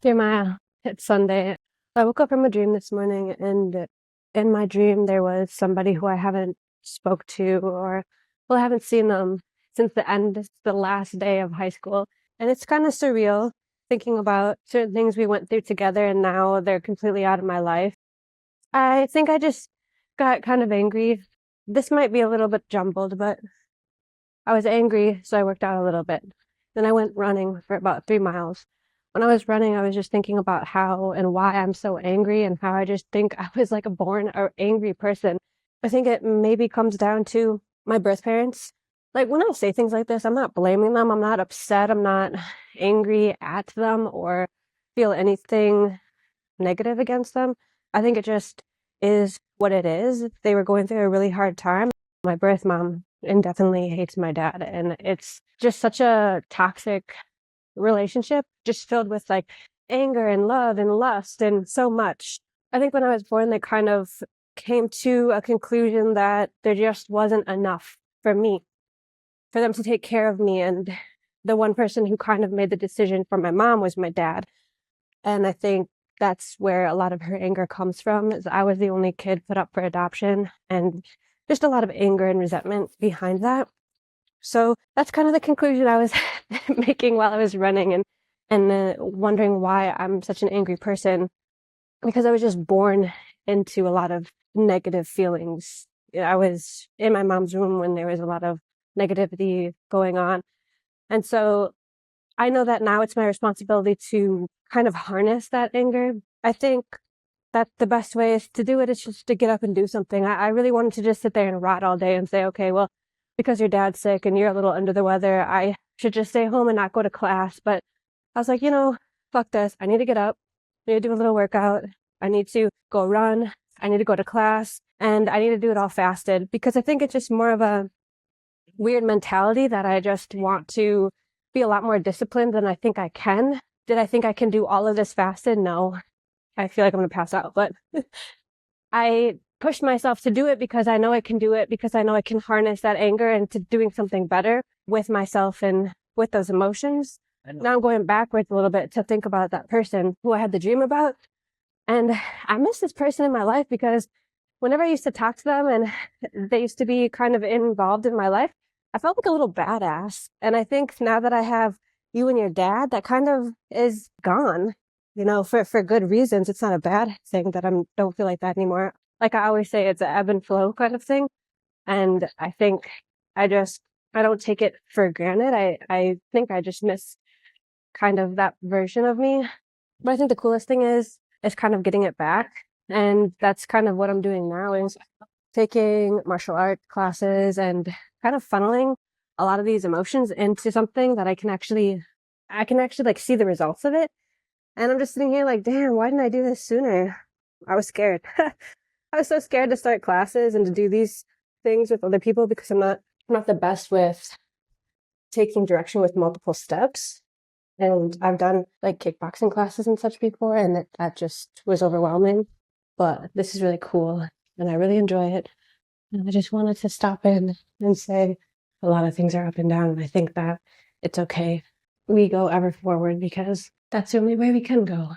Dear Maya, it's Sunday. I woke up from a dream this morning, and in my dream there was somebody who I haven't spoke to, or well, I haven't seen them since the last day of high school. And it's kind of surreal thinking about certain things we went through together, and now they're completely out of my life. I think I just got kind of angry. This might be a little bit jumbled, but I was angry, so I worked out a little bit. Then I went running for about 3 miles. When I was running, I was just thinking about how and why I'm so angry, and how I just think I was like a born or angry person. I think it maybe comes down to my birth parents. Like when I say things like this, I'm not blaming them. I'm not upset. I'm not angry at them or feel anything negative against them. I think it just is what it is. They were going through a really hard time. My birth mom indefinitely hates my dad, and it's just such a toxic relationship, just filled with like anger and love and lust and so much. I think when I was born, they kind of came to a conclusion that there just wasn't enough for me, for them to take care of me. And the one person who kind of made the decision for my mom was my dad. And I think that's where a lot of her anger comes from, is I was the only kid put up for adoption, and just a lot of anger and resentment behind that. So that's kind of the conclusion I was making while I was running, and wondering why I'm such an angry person, because I was just born into a lot of negative feelings. I was in my mom's room when there was a lot of negativity going on. And so I know that now it's my responsibility to kind of harness that anger. I think that the best way is to do it is just to get up and do something. I really wanted to just sit there and rot all day and say, okay, well, because your dad's sick and you're a little under the weather, I should just stay home and not go to class. But I was like, fuck this. I need to get up. I need to do a little workout. I need to go run. I need to go to class, and I need to do it all fasted, because I think it's just more of a weird mentality that I just want to be a lot more disciplined than I think I can. Did I think I can do all of this fasted? No. I feel like I'm going to pass out, but I pushed myself to do it because I know I can do it, because I know I can harness that anger into doing something better with myself and with those emotions. Now I'm going backwards a little bit to think about that person who I had the dream about. And I miss this person in my life, because whenever I used to talk to them and they used to be kind of involved in my life, I felt like a little badass. And I think now that I have you and your dad, that kind of is gone, for good reasons. It's not a bad thing that I don't feel like that anymore. Like I always say, it's an ebb and flow kind of thing. And I think I don't take it for granted. I think I just miss kind of that version of me. But I think the coolest thing is kind of getting it back. And that's kind of what I'm doing now, is taking martial art classes and kind of funneling a lot of these emotions into something that I can actually like see the results of it. And I'm just sitting here like, damn, why didn't I do this sooner? I was scared. I was so scared to start classes and to do these things with other people, because I'm not the best with taking direction with multiple steps. And I've done like kickboxing classes and such before, and that just was overwhelming. But this is really cool, and I really enjoy it. And I just wanted to stop in and say a lot of things are up and down, and I think that it's okay. We go ever forward, because that's the only way we can go.